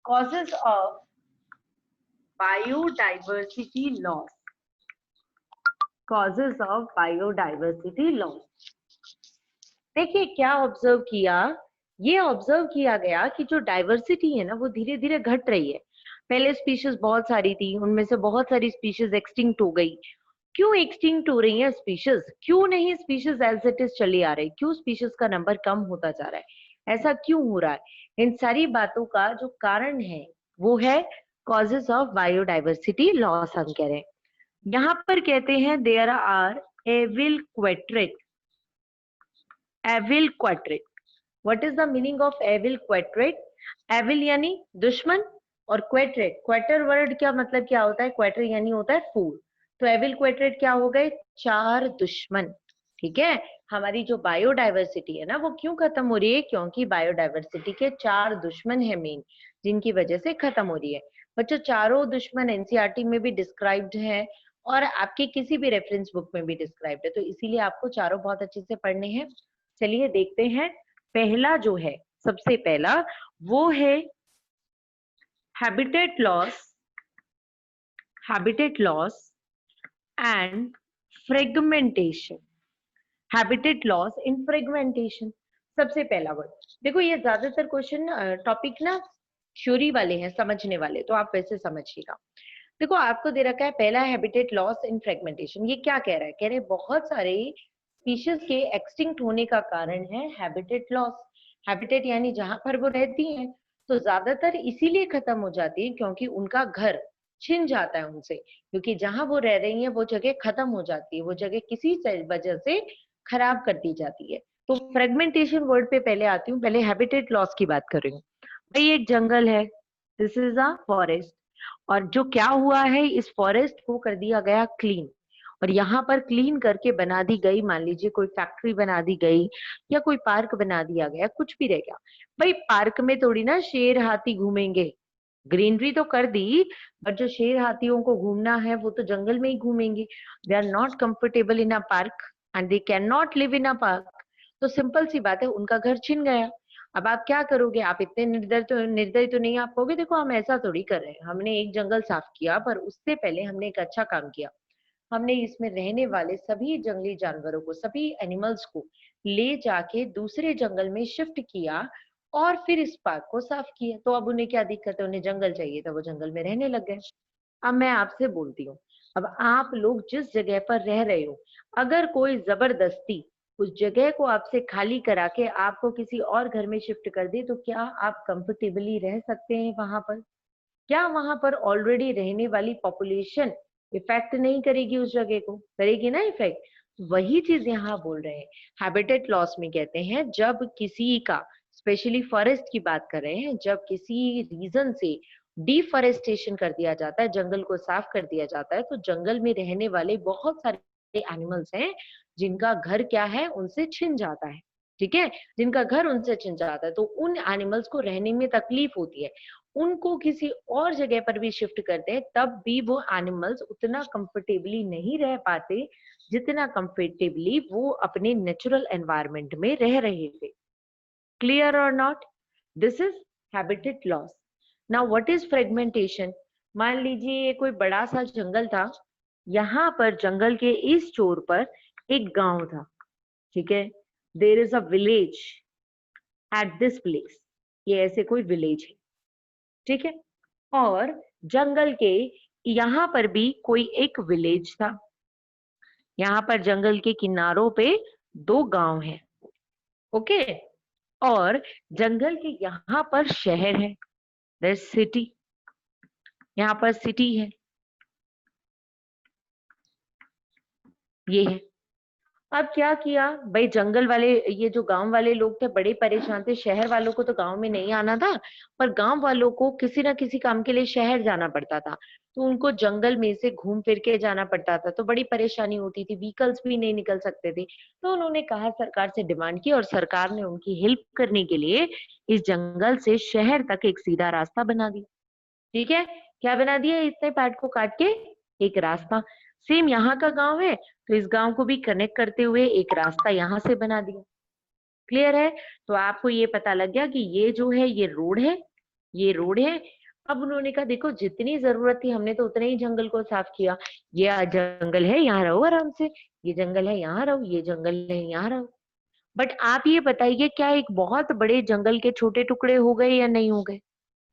Causes of biodiversity loss. Causes of biodiversity loss. देखिए क्या observe किया, ये ऑब्जर्व किया गया कि जो डाइवर्सिटी है ना वो धीरे धीरे घट रही है। पहले स्पीशीज बहुत सारी थी, उनमें से बहुत सारी स्पीशीज एक्सटिंक्ट हो गई। क्यों एक्सटिंक्ट हो रही है स्पीशीज? क्यों नहीं स्पीशीज एज इट इज चली आ रही? क्यों स्पीशीज का नंबर कम होता जा रहा है? ऐसा क्यों हो रहा है? इन सारी बातों का जो कारण है वो है कॉजेज ऑफ बायोडाइवर्सिटी लॉस। हम कह रहे हैं, यहाँ पर कहते हैं there are evil quartet. Evil quartet, what is the meaning of evil quartet? Evil यानी दुश्मन और क्वेट्रेट, क्वेटर वर्ड क्या मतलब क्या होता है? क्वेटर यानी होता है फूल। तो एविल क्वेट्रेट क्या हो गए? चार दुश्मन। ठीक है, हमारी जो बायोडाइवर्सिटी है ना वो क्यों खत्म हो रही है? क्योंकि बायोडाइवर्सिटी के चार दुश्मन है मेन, जिनकी वजह से खत्म हो रही है। बच्चों चारों दुश्मन एनसीईआरटी में भी डिस्क्राइब्ड है और आपके किसी भी रेफरेंस बुक में भी डिस्क्राइब्ड है, तो इसीलिए आपको चारों बहुत अच्छे से पढ़ने हैं। चलिए देखते हैं, पहला जो है, सबसे पहला वो है habitat loss, habitat loss and fragmentation. Habitat loss in fragmentation, सबसे पहला वर्ड। देखो ये ज्यादातर क्वेश्चन टॉपिक ना थ्योरी वाले हैं, समझने वाले, तो आप वैसे समझिएगा। देखो आपको दे रखा है पहला हैबिटेट लॉस इन फ्रेगमेंटेशन। ये क्या कह रहा है? कह रहे बहुत सारे स्पीशीज के एक्सटिंक्ट होने का कारण है हैबिटेट लॉस। हैबिटेट यानी जहां पर वो रहती हैं, तो ज्यादातर इसीलिए खत्म हो जाती है क्योंकि उनका घर छिन जाता है उनसे, क्योंकि जहां वो रह रही है वो जगह खत्म हो जाती है, वो जगह किसी वजह से खराब कर दी जाती है। तो फ्रेगमेंटेशन वर्ड पे पहले आती हूँ, पहले हैबिटेट लॉस की बात कर रही हूँ। भाई एक जंगल है, दिस इज अ फॉरेस्ट, और जो क्या हुआ है, इस फॉरेस्ट को कर दिया गया क्लीन, और यहाँ पर क्लीन करके बना दी गई, मान लीजिए कोई फैक्ट्री बना दी गई या कोई पार्क बना दिया गया, कुछ भी रह गया। भाई पार्क में थोड़ी ना शेर हाथी घूमेंगे, ग्रीनरी तो कर दी, बट जो शेर हाथियों को घूमना है वो तो जंगल में ही घूमेंगे। They are not comfortable in a park and they can not live in a park. तो सिंपल सी बात है, उनका घर छिन गया। अब आप क्या करोगे? आप इतने निर्दयी तो नहीं आप कहोगे देखो हम ऐसा थोड़ी कर रहे हैं, हमने एक जंगल साफ किया, पर उससे पहले हमने एक अच्छा काम किया। हमने इसमें रहने वाले सभी जंगली जानवरों को, सभी एनिमल्स को ले जाके दूसरे जंगल में शिफ्ट किया और फिर इस पार्क को साफ किया। तो अब उन्हें क्या दिक्कत है? उन्हें जंगल चाहिए था, वो जंगल में रहने लग गए। अब मैं आपसे बोलती हूँ, अब आप लोग जिस जगह पर रह रहे हो, अगर कोई जबरदस्ती उस जगह को आपसे खाली करा के आपको किसी और घर में शिफ्ट कर दे, तो क्या आप कंफर्टेबली रह सकते हैं वहां पर? क्या वहां पर ऑलरेडी रहने वाली पॉपुलेशन इफेक्ट नहीं करेगी? उस जगह को करेगी ना इफेक्ट। वही चीज यहाँ बोल रहे हैं, हैबिटेट लॉस में कहते हैं जब किसी का, स्पेशली फॉरेस्ट की बात कर रहे हैं, जब किसी रीजन से डिफॉरेस्टेशन कर दिया जाता है, जंगल को साफ कर दिया जाता है, तो जंगल में रहने वाले बहुत सारे एनिमल्स हैं जिनका घर क्या है, उनसे छिन जाता है। ठीक है, जिनका घर उनसे छिन जाता है, तो उन एनिमल्स को रहने में तकलीफ होती है। उनको किसी और जगह पर भी शिफ्ट करते हैं, तब भी वो एनिमल्स उतना कंफर्टेबली नहीं रह पाते जितना कंफर्टेबली वो अपने नेचुरल एनवायरनमेंट में रह रहे थे। क्लियर और not? This is habitat loss. Now what is fragmentation? मान लीजिए ये कोई बड़ा सा जंगल था, यहाँ पर जंगल के इस छोर पर एक गांव था। ठीक है, there is a village at this place, ये ऐसे कोई विलेज है। ठीक है, और जंगल के यहाँ पर भी कोई एक विलेज था। यहाँ पर जंगल के किनारों पे दो गांव हैं। ओके, और जंगल के यहाँ पर शहर है, सिटी, यहाँ पर सिटी है, ये है। अब क्या किया भाई, जंगल वाले, ये जो गांव वाले लोग थे बड़े परेशान थे। शहर वालों को तो गांव में नहीं आना था, पर गांव वालों को किसी ना किसी काम के लिए शहर जाना पड़ता था, तो उनको जंगल में से घूम फिर के जाना पड़ता था, तो बड़ी परेशानी होती थी, व्हीकल्स भी नहीं निकल सकते थे। तो उन्होंने कहा, सरकार से डिमांड की, और सरकार ने उनकी हेल्प करने के लिए इस जंगल से शहर तक एक सीधा रास्ता बना दिया। ठीक है, क्या बना दिया? इतने पैड को काट के एक रास्ता। सेम यहाँ का गांव है, तो इस गांव को भी कनेक्ट करते हुए एक रास्ता यहाँ से बना दिया। क्लियर है? तो आपको ये पता लग गया कि ये जो है ये रोड है, ये रोड है। अब उन्होंने कहा देखो जितनी जरूरत थी हमने तो उतने ही जंगल को साफ किया, ये जंगल है यहाँ रहो आराम से, ये जंगल है यहाँ रहो, ये जंगल है यहाँ रहो। बट आप ये बताइए क्या एक बहुत बड़े जंगल के छोटे टुकड़े हो गए या नहीं हो गए?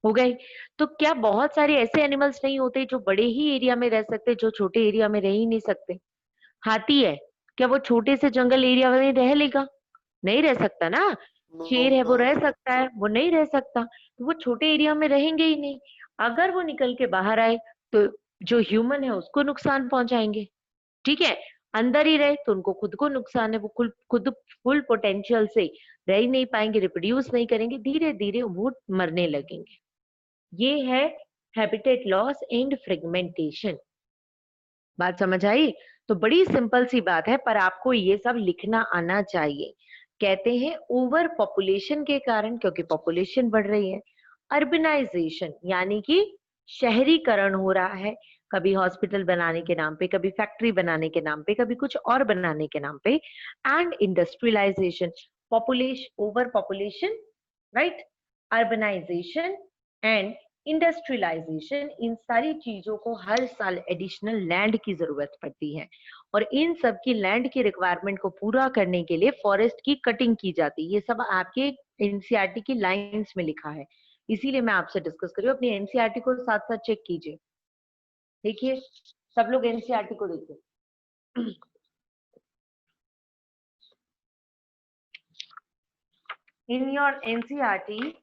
हो गए। तो क्या बहुत सारे ऐसे एनिमल्स नहीं होते जो बड़े ही एरिया में रह सकते, जो छोटे एरिया में रह ही नहीं सकते? हाथी है, क्या वो छोटे से जंगल एरिया में रह लेगा? नहीं रह सकता ना। शेर है वो रह सकता है, वो नहीं रह सकता, तो वो छोटे एरिया में रहेंगे ही नहीं। अगर वो निकल के बाहर आए तो जो ह्यूमन है उसको नुकसान पहुंचाएंगे, ठीक है। अंदर ही रहे तो उनको खुद को नुकसान है, वो खुद फुल पोटेंशियल से रह ही नहीं पाएंगे, रिप्रोड्यूस नहीं करेंगे, धीरे धीरे वो मरने लगेंगे। ये है हैबिटेट लॉस एंड फ्रेगमेंटेशन। बात समझ आई? तो बड़ी सिंपल सी बात है, पर आपको ये सब लिखना आना चाहिए। कहते हैं ओवर पॉपुलेशन के कारण, क्योंकि पॉपुलेशन बढ़ रही है, अर्बनाइजेशन यानी कि शहरीकरण हो रहा है, कभी हॉस्पिटल बनाने के नाम पे, कभी फैक्ट्री बनाने के नाम पे, कभी कुछ और बनाने के नाम पे, and industrialisation, population, overpopulation, right, urbanisation and industrialisation, इन सारी चीजों को हर साल एडिशनल लैंड की जरूरत पड़ती है, और इन सब की लैंड की रिक्वायरमेंट को पूरा करने के लिए फॉरेस्ट की कटिंग की जाती है। ये सब आपके एनसीईआरटी की लाइंस में लिखा है, इसीलिए मैं आपसे डिस्कस कर रही हूँ। अपनी एनसीईआरटी को साथ साथ चेक कीजिए। देखिए सब लोग एनसीईआरटी को देखिए। In your NCERT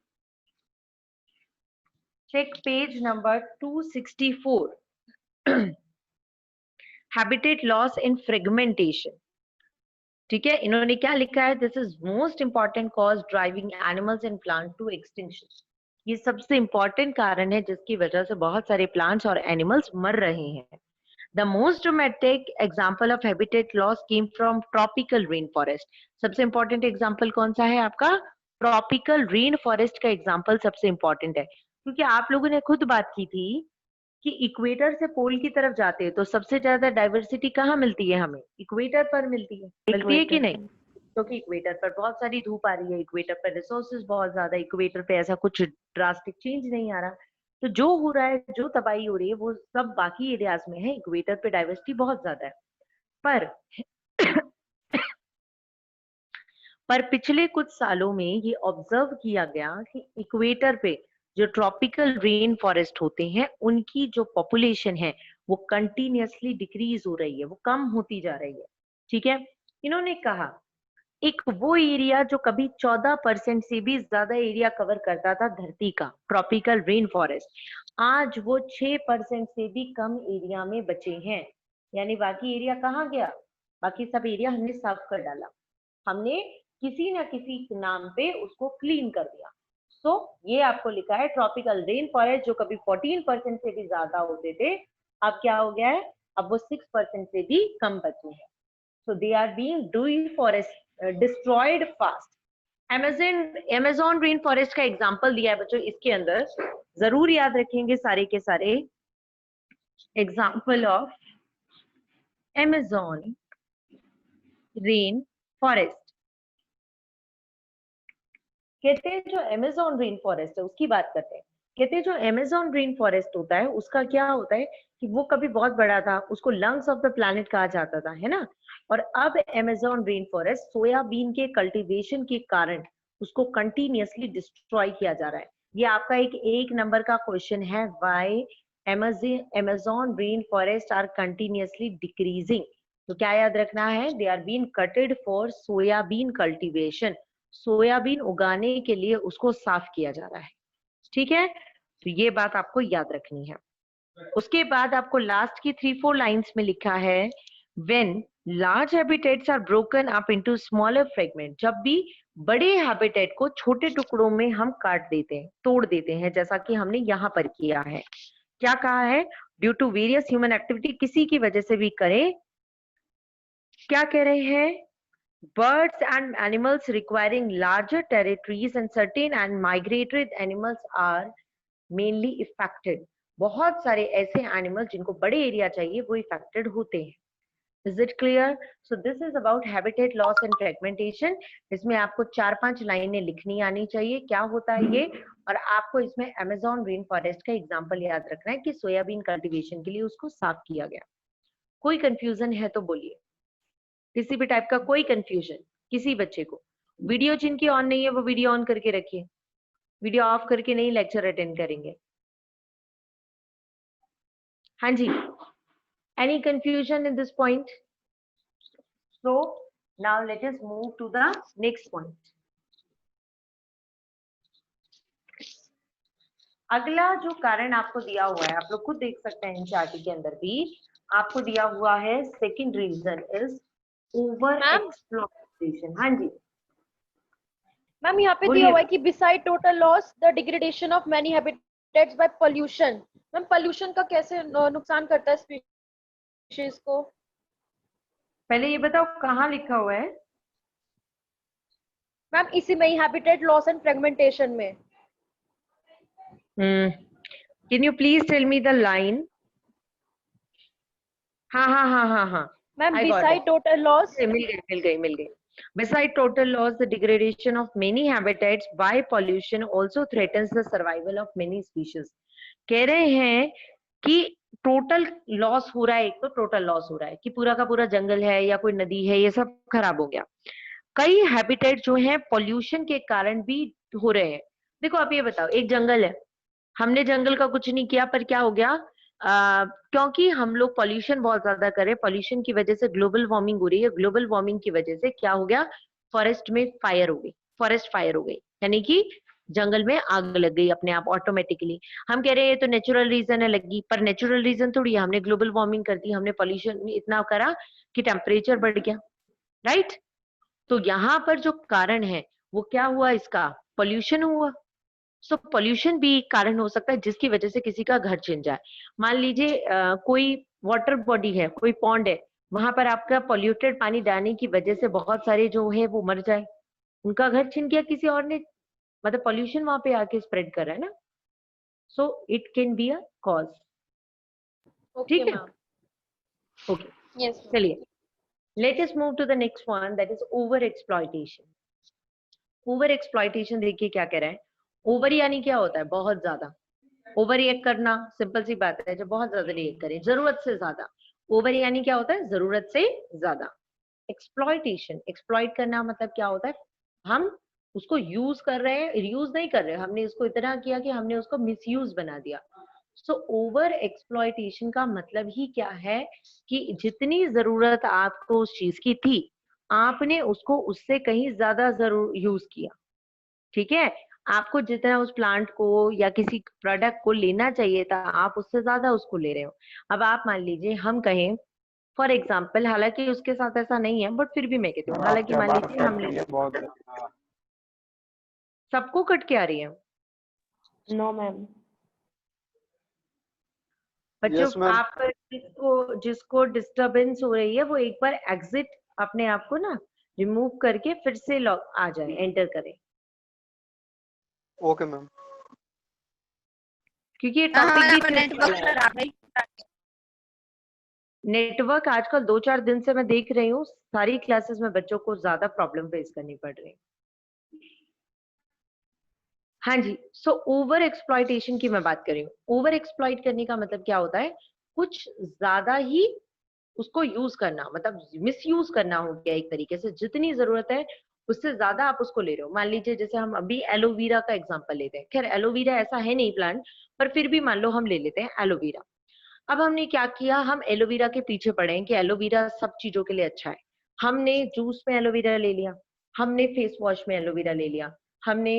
check page number 264 habitat loss and fragmentation। ठीक है, इन्होंने क्या लिखा है? This is most important cause driving animals and plant to extinction. ये सबसे इंपॉर्टेंट कारण है जिसकी वजह से बहुत सारे प्लांट्स और एनिमल्स मर रहे हैं। The most dramatic example of habitat loss came from tropical rainforest। सबसे इंपॉर्टेंट एग्जाम्पल कौन सा है आपका? ट्रॉपिकल रेन फॉरेस्ट का एग्जाम्पल सबसे इंपॉर्टेंट है, क्योंकि आप लोगों ने खुद बात की थी कि इक्वेटर से पोल की तरफ जाते हैं तो सबसे ज्यादा डाइवर्सिटी कहाँ मिलती है? हमें इक्वेटर पर मिलती है कि नहीं? क्योंकि इक्वेटर पर बहुत सारी धूप आ रही है, इक्वेटर पर रिसोर्सेज बहुत ज्यादा, इक्वेटर पे ऐसा कुछ ड्रास्टिक चेंज नहीं आ रहा, तो जो हो रहा है, जो तबाही हो रही है, वो सब बाकी एरियाज में है। इक्वेटर पे डाइवर्सिटी बहुत ज्यादा है, पर पर पिछले कुछ सालों में ये ऑब्जर्व किया गया कि इक्वेटर पे जो ट्रॉपिकल रेन फॉरेस्ट होते हैं उनकी जो पॉपुलेशन है वो कंटिन्यूअसली डिक्रीज हो रही है, वो कम होती जा रही है। ठीक है, इन्होंने कहा एक वो एरिया जो कभी 14% से भी ज्यादा एरिया कवर करता था धरती का, ट्रॉपिकल रेन फॉरेस्ट, आज वो 6% से भी कम एरिया में बचे हैं। यानी बाकी एरिया कहाँ गया? बाकी सब एरिया हमने साफ कर डाला, हमने किसी ना किसी नाम पे उसको क्लीन कर दिया। सो ये आपको लिखा है ट्रॉपिकल रेन फॉरेस्ट जो कभी 14% से भी ज्यादा होते थे, अब क्या हो गया है? अब वो 6% से भी कम बचे हैं। So they are being destroyed fast। Amazon rain forest का एग्जाम्पल दिया है बच्चों, इसके अंदर जरूर याद रखेंगे सारे के सारे example of Amazon rain forest. कहते हैं जो Amazon रेन फॉरेस्ट है उसकी बात करते हैं। कहते हैं जो Amazon रेन फॉरेस्ट होता है उसका क्या होता है कि वो कभी बहुत बड़ा था, उसको लंग्स ऑफ द प्लैनेट कहा जाता था, है ना। और अब Amazon रेन फॉरेस्ट सोयाबीन के कल्टीवेशन के कारण उसको कंटिन्यूअसली डिस्ट्रॉय किया जा रहा है। ये आपका एक नंबर का क्वेश्चन है, why Amazon rain forest are continuously decreasing. तो क्या याद रखना है? They are been cutted for soybean cultivation, soybean उगाने के लिए उसको साफ किया जा रहा है। ठीक है, तो ये बात आपको याद रखनी है। उसके बाद आपको लास्ट की 3-4 लाइंस में लिखा है when large habitats are broken up into smaller fragments। जब भी बड़े हैबिटेट को छोटे टुकड़ों में हम काट देते हैं, तोड़ देते हैं, जैसा कि हमने यहाँ पर किया है। क्या कहा है? Due to various human activity, किसी की वजह से भी करें। क्या कह रहे हैं? Birds and animals requiring larger territories and certain and migratory animals are mainly affected। बहुत सारे ऐसे एनिमल्स जिनको बड़े एरिया चाहिए वो इफेक्टेड होते हैं। Is it clear? So this is about habitat loss and fragmentation. इसमें आपको 4-5 लाइनें लिखनी आनी चाहिए क्या होता है ये, और आपको इसमें अमेज़न रेन फॉरेस्ट का एग्जांपल याद रखना है कि सोयाबीन कल्टीवेशन के लिए उसको साफ किया गया। कोई कंफ्यूजन है तो बोलिए, किसी भी टाइप का कोई कंफ्यूजन किसी बच्चे को? वीडियो जिनकी ऑन नहीं है वो वीडियो ऑन करके रखिए, वीडियो ऑफ करके नहीं लेक्चर अटेंड करेंगे। हाँ जी, any confusion in this point? So now let us move to the next point. अगला जो कारण आपको दिया हुआ है, आप लोग खुद देख सकते हैं एनसीईआरटी के अंदर भी आपको दिया हुआ है, second reason is over exploitation. हाँ जी मैम, यहाँ पे दिया हुआ है कि beside total loss the degradation of many habitats by pollution. Ma'am, pollution का कैसे नुकसान करता है स्पीशीज को? पहले ये बताओ कहाँ लिखा हुआ है? मैम, इसी में ही हैबिटेट लॉस एंड फ्रेगमेंटेशन में। Can you please tell me the line? हाँ हाँ हाँ हाँ हाँ मैम, बिसाइड टोटल लॉस, मिल गई। Beside total loss, the degradation of many habitats by pollution also threatens the survival of many species. कह रहे हैं कि टोटल लॉस हो रहा है, एक तो टोटल लॉस हो रहा है कि पूरा का पूरा जंगल है या कोई नदी है ये सब खराब हो गया। कई हैबिटेट जो है पॉल्यूशन के कारण भी हो रहे हैं। देखो आप ये बताओ, एक जंगल है, हमने जंगल का कुछ नहीं किया पर क्या हो गया, क्योंकि हम लोग पॉल्यूशन बहुत ज्यादा करें, पॉल्यूशन की वजह से ग्लोबल वार्मिंग हो रही है, ग्लोबल वार्मिंग की वजह से क्या हो गया, फॉरेस्ट में फायर हो गई, फॉरेस्ट फायर हो गई, यानी कि जंगल में आग लग गई अपने आप ऑटोमेटिकली। हम कह रहे हैं ये तो नेचुरल रीजन है लगी, पर नेचुरल रीजन थोड़ी है, हमने ग्लोबल वार्मिंग कर दी, हमने पॉल्यूशन इतना करा कि टेम्परेचर बढ़ गया, राइट? तो यहाँ पर जो कारण है वो क्या हुआ, इसका पॉल्यूशन हुआ। सो पॉल्यूशन भी कारण हो सकता है जिसकी वजह से किसी का घर छिन जाए। मान लीजिए कोई वाटर बॉडी है, कोई पॉन्ड है, वहां पर आपका पॉल्यूटेड पानी डालने की वजह से बहुत सारे जो है वो मर जाए, उनका घर छिन गया किसी और ने, मतलब पॉल्यूशन वहां पे आके स्प्रेड कर रहा है ना। So it can be a cause. ठीक है, ओके, यस। चलिए let us move to the next one, that is over exploitation. Over exploitation देखिए क्या कह रहा है, ओवर यानी क्या होता है, बहुत ज्यादा, ओवर रिएक्ट करना, सिंपल सी बात है, जब बहुत ज्यादा रिएक्ट करें, जरूरत से ज्यादा। ओवर यानी क्या होता है, जरूरत से ज्यादा। एक्सप्लॉइटेशन, एक्सप्लॉइट करना मतलब क्या होता है, हम उसको यूज कर रहे हैं, यूज नहीं कर रहे, हमने इसको इतना किया कि हमने उसको मिसयूज बना दिया। सो ओवर एक्सप्लॉइटेशन का मतलब ही क्या है कि जितनी जरूरत आपको उस चीज की थी, आपने उसको उससे कहीं ज्यादा जरूर यूज किया। ठीक है, आपको जितना उस प्लांट को या किसी प्रोडक्ट को लेना चाहिए था, आप उससे ज्यादा उसको ले रहे हो। अब आप मान लीजिए हम कहें फॉर एग्जाम्पल, हालांकि उसके साथ ऐसा नहीं है बट फिर भी मैं कहती हूँ, हालांकि मान लीजिए हम सबको कट के आ रही है। No ma'am. बच्चों Yes, ma'am. आप जिसको डिस्टरबेंस हो रही है वो एक बार एग्जिट अपने आप को ना रिमूव करके फिर से लॉग आ जाए, एंटर करें, Okay, ma'am. क्योंकि ये टॉपिक नेटवर्क आजकल 2-4 दिन से मैं देख रही हूँ सारी क्लासेस में बच्चों को ज्यादा प्रॉब्लम फेस करनी पड़ रही है। हाँ जी, सो ओवर एक्सप्लॉइटेशन की मैं बात कर रही हूँ। ओवर एक्सप्लॉइट करने का मतलब क्या होता है, कुछ ज्यादा ही उसको यूज करना, मतलब मिसयूज करना हो गया एक तरीके से, जितनी जरूरत है उससे ज्यादा आप उसको ले रहे हो। मान लीजिए जैसे हम अभी एलोवेरा का एग्जांपल लेते हैं, खैर एलोवेरा ऐसा है नहीं प्लांट, पर फिर भी मान लो हम ले लेते हैं एलोवेरा। अब हमने क्या किया, हम एलोवेरा के पीछे पड़े हैं कि एलोवेरा सब चीजों के लिए अच्छा है। हमने जूस में एलोवेरा ले लिया, हमने फेस वॉश में एलोवेरा ले लिया, हमने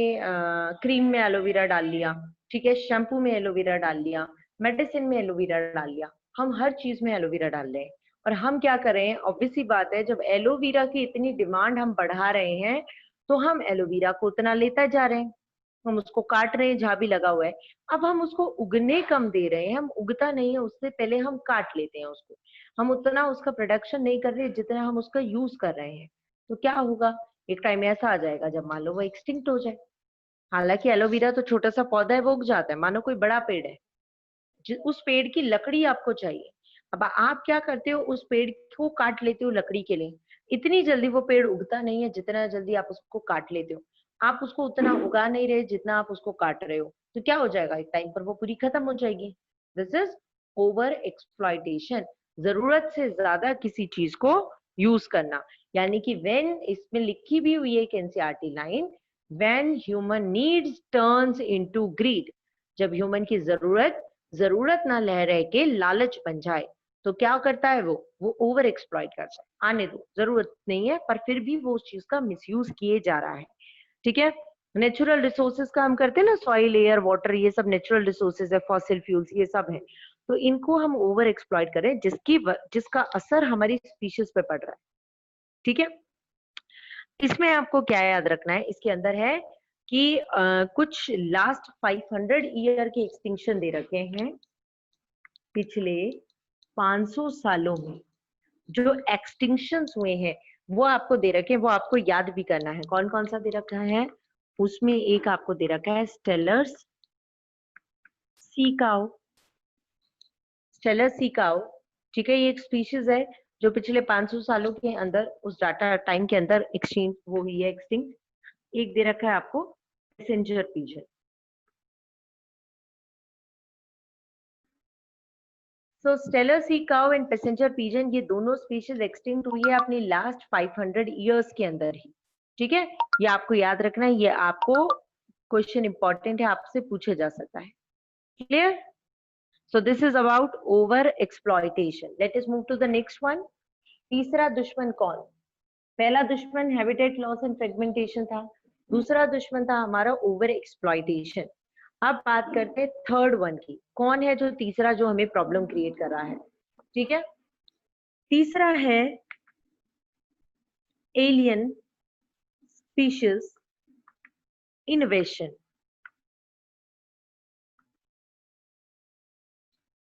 क्रीम में एलोवेरा डाल लिया, ठीक है, शैम्पू में एलोवेरा डाल लिया, मेडिसिन में एलोवेरा डाल लिया, हम हर चीज में एलोवेरा डाल रहे हैं। और हम क्या कर रहे हैं, ऑब्वियस सी बात है, जब एलोवेरा की इतनी डिमांड हम बढ़ा रहे हैं तो हम एलोवेरा को उतना लेता जा रहे हैं, हम उसको काट रहे हैं जहां भी लगा हुआ है। अब हम उसको उगने कम दे रहे हैं, हम उगता नहीं है उससे पहले हम काट लेते हैं उसको, हम उतना उसका प्रोडक्शन नहीं कर रहे जितना हम उसका यूज कर रहे हैं। तो क्या होगा, एक टाइम ऐसा आ जाएगा जब मान लो वो एक्सटिंक्ट हो जाए। हालांकि एलोवेरा तो छोटा सा पौधा है, वो उग जाता है, मानो कोई बड़ा पेड़ है, उस पेड़ की लकड़ी आपको चाहिए। अब आप क्या करते हो, उस पेड़ को काट लेते हो लकड़ी के लिए। इतनी जल्दी वो पेड़ उगता नहीं है जितना जल्दी आप उसको काट लेते हो। आप उसको उतना उगा नहीं रहे जितना आप उसको काट रहे हो, तो क्या हो जाएगा, एक टाइम पर वो पूरी खत्म हो जाएगी। दिस इज ओवर एक्सप्लॉइटेशन, जरूरत से ज्यादा किसी चीज को यूज करना। यानी कि व्हेन, इसमें लिखी भी हुई है एक NCERT line, when human needs turns into greed, जब ह्यूमन की जरूरत ना रह रह के लालच बन जाए, तो क्या करता है वो ओवर एक्सप्लॉइट करता है। आने दो, जरूरत नहीं है, पर फिर भी वो उस चीज का मिसयूज किए जा रहा है। ठीक है, नेचुरल रिसोर्सेज का हम करते हैं ना, सॉइल, एयर, वाटर, ये सब नेचुरल रिसोर्सेज है, फॉसिल फ्यूल्स ये सब है। तो इनको हम ओवर एक्सप्लॉइट करें जिसका असर हमारी स्पीशीज पे पड़ रहा है। ठीक है, इसमें आपको क्या याद रखना है, इसके अंदर है कि कुछ लास्ट 500 ईयर के एक्सटिंक्शन दे रखे हैं। पिछले 500 सालों में जो एक्सटिंक्शंस हुए हैं वो आपको दे रखे हैं, वो आपको याद भी करना है। कौन कौन सा दे रखा है, उसमें एक आपको दे रखा है stellar sea cow. Stellar sea cow, ठीक है, ये एक स्पीशीज है जो पिछले 500 सालों के अंदर, उस डाटा टाइम के अंदर एक्सटिंक्ट वो हुई है, एक्सटिंक्ट। एक दे रखा है आपको passenger pigeon. So Steller sea cow and passenger pigeon, ये दोनों स्पीशीज एक्सटिंक्ट हुई है अपनी लास्ट 500 ईयर्स के अंदर ही। ठीक है, ये आपको याद रखना है, ये आपको क्वेश्चन इंपॉर्टेंट है, आपसे पूछा जा सकता है। Clear? So this is about over exploitation. Let us move to the next one. तीसरा दुश्मन कौन? पहला दुश्मन हैबिटेट लॉस एंड फ्रेगमेंटेशन था, दूसरा दुश्मन था हमारा ओवर एक्सप्लॉइटेशन। अब बात करते हैं थर्ड वन की, कौन है जो तीसरा जो हमें प्रॉब्लम क्रिएट कर रहा है। ठीक है, तीसरा है alien species इन्वेशन।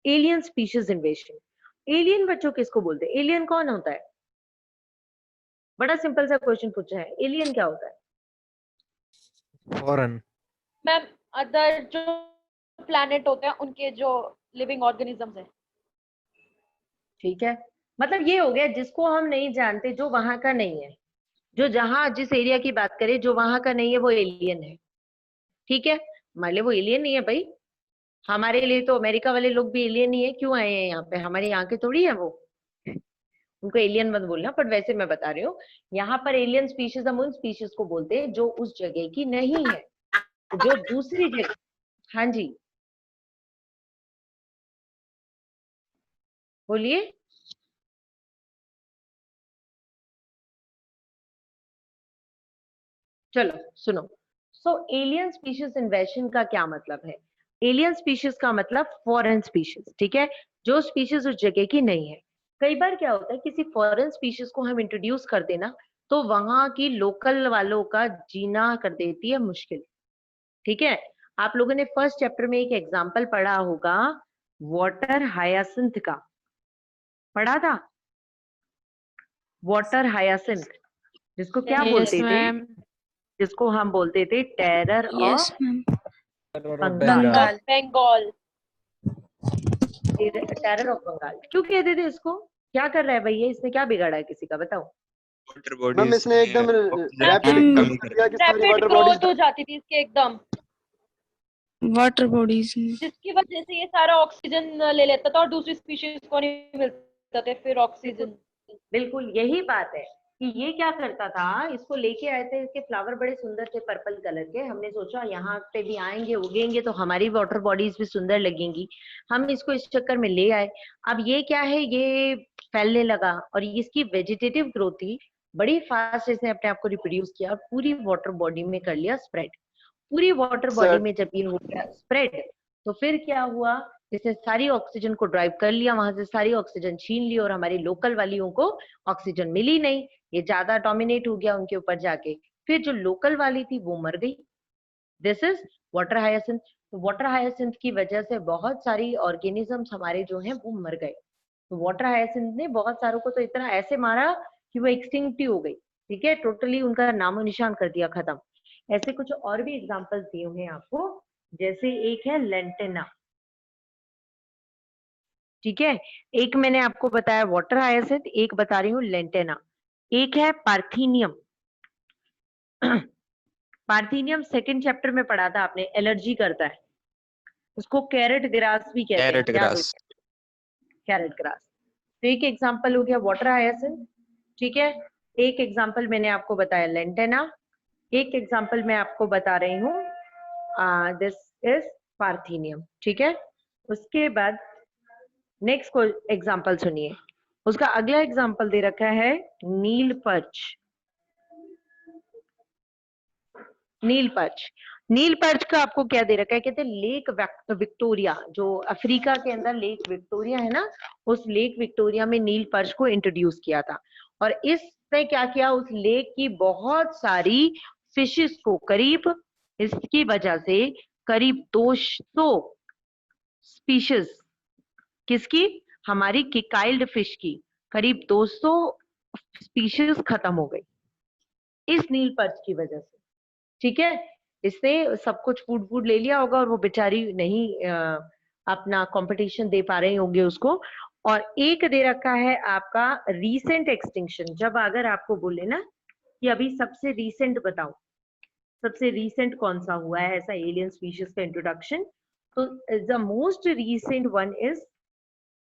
Alien species इन्वेशन, alien बच्चों किसको बोलते हैं, एलियन कौन होता है? बड़ा सिंपल सा क्वेश्चन पूछा है, एलियन क्या होता है? फॉरेन। मैम अदर जो प्लैनेट होते हैं उनके जो लिविंग ऑर्गेनिजम्स है। ठीक है, मतलब ये हो गया जिसको हम नहीं जानते, जो वहां का नहीं है, जो जहां जिस एरिया की बात करें जो वहां का नहीं है वो एलियन है। ठीक है, हमारे लिए वो एलियन नहीं है भाई, हमारे लिए तो अमेरिका वाले लोग भी एलियन ही है, क्यों आए हैं यहाँ पे, हमारे यहाँ के थोड़ी है वो। उनको एलियन मत बोलना, बट वैसे मैं बता रही हूँ, यहाँ पर एलियन स्पीशीज हम उन स्पीशीज को बोलते हैं जो उस जगह की नहीं है, जो दूसरी जगह। हाँ जी, बोलिए। चलो सुनो। सो एलियन स्पीशीज इन्वेशन का क्या मतलब है? एलियन स्पीशीज का मतलब फॉरेन स्पीशीज, ठीक है, जो स्पीशीज उस जगह की नहीं है। कई बार क्या होता है, किसी फॉरेन स्पीशीज को हम इंट्रोड्यूस कर देना तो वहां की लोकल वालों का जीना कर देती है मुश्किल। ठीक है, आप लोगों ने फर्स्ट चैप्टर में एक एग्जाम्पल पढ़ा होगा वाटर हायासिंथ का, पढ़ा था? वाटर हायासिंथ, जिसको क्या बोलते थे, जिसको हम बोलते थे terror of Bengal. Bengal. Terror of Bengal क्यों कहते थे इसको? क्या कर रहा है भैया, इसने क्या बिगाड़ा है किसी का, बताओ। वाटर मैम बॉडीज इसने एकदम रैपिड कमी ग्रोथ कर किया कि सारी रैपिड वाटर ग्रोथ बॉडीज हो जाती थी इसके एकदम, वाटर बॉडीज जिसकी वजह से ये सारा ऑक्सीजन ले लेता था और दूसरी स्पीशीज को नहीं मिलता था फिर ऑक्सीजन। बिल्कुल यही बात है कि ये क्या करता था, इसको लेके आए थे, इसके फ्लावर बड़े सुंदर थे पर्पल कलर के, हमने सोचा यहाँ पे भी आएंगे उगेंगे तो हमारी वाटर बॉडीज भी सुंदर लगेंगी, हम इसको इस चक्कर में ले आए। अब ये क्या है, ये फैलने लगा और इसकी वेजिटेटिव ग्रोथ थी, बड़ी फास्ट इसने अपने आप को रिप्रोड्यूस किया और पूरी वाटर बॉडी में कर लिया स्प्रेड। पूरी वाटर बॉडी में जब ये हो गया स्प्रेड, तो फिर क्या हुआ, इसने सारी ऑक्सीजन को ड्राइव कर लिया, वहां से सारी ऑक्सीजन छीन ली और हमारी लोकल वालियों को ऑक्सीजन मिली नहीं, ये ज्यादा डोमिनेट हो गया उनके ऊपर जाके, फिर जो लोकल वाली थी वो मर गई। This is water hyacinth. तो वाटर हायासिंथ की वजह से बहुत सारी ऑर्गेनिजम्स हमारे जो हैं वो मर गए। तो वाटर हायासिंथ ने बहुत सारों को तो इतना ऐसे मारा कि वो एक्सटिंक्ट ही हो गई। ठीक है, टोटली उनका नामो निशान कर दिया खत्म। ऐसे कुछ और भी एग्जांपल्स दिए हुए हैं आपको, जैसे एक है लेंटेना। ठीक है। एक मैंने आपको बताया वाटर हायासिंथ, एक बता रही हूँ लेंटेना, एक है पार्थीनियम। पार्थीनियम सेकंड चैप्टर में पढ़ा था आपने, एलर्जी करता है, उसको कैरेट ग्रास भी कहते हैं, कैरेट याद हो, ग्रास। Carrot grass. तो एक एग्जांपल हो गया वाटर हायासिंथ, ठीक है। एक एग्जांपल मैंने आपको बताया लेंटेना, एक एग्जांपल मैं आपको बता रही हूँ दिस इज पार्थीनियम, ठीक है। उसके बाद नेक्स्ट को एग्जांपल सुनिए, उसका अगला एग्जांपल दे रखा है नीलपर्च। नीलपर्च, नीलपर्च का आपको क्या दे रखा है, कहते हैं लेक विक्टोरिया, जो अफ्रीका के अंदर लेक विक्टोरिया है ना, उस लेक विक्टोरिया में नीलपर्च को इंट्रोड्यूस किया था। और इसने क्या किया, उस लेक की बहुत सारी फिशेस को, करीब इसकी वजह से करीब 200 स्पीशीज, किसकी, हमारी किकाइल्ड फिश की करीब 200 स्पीशीज खत्म हो गई इस नीलपर्च की वजह से, ठीक है। इसने सब कुछ फूड ले लिया होगा और वो बेचारी नहीं अपना कंपटीशन दे पा रही होंगे उसको। और एक दे रखा है आपका रीसेंट एक्सटिंक्शन, जब अगर आपको बोले ना कि अभी सबसे रीसेंट बताओ, सबसे रीसेंट कौन सा हुआ है ऐसा एलियन स्पीशीज का इंट्रोडक्शन, तो the most recent one is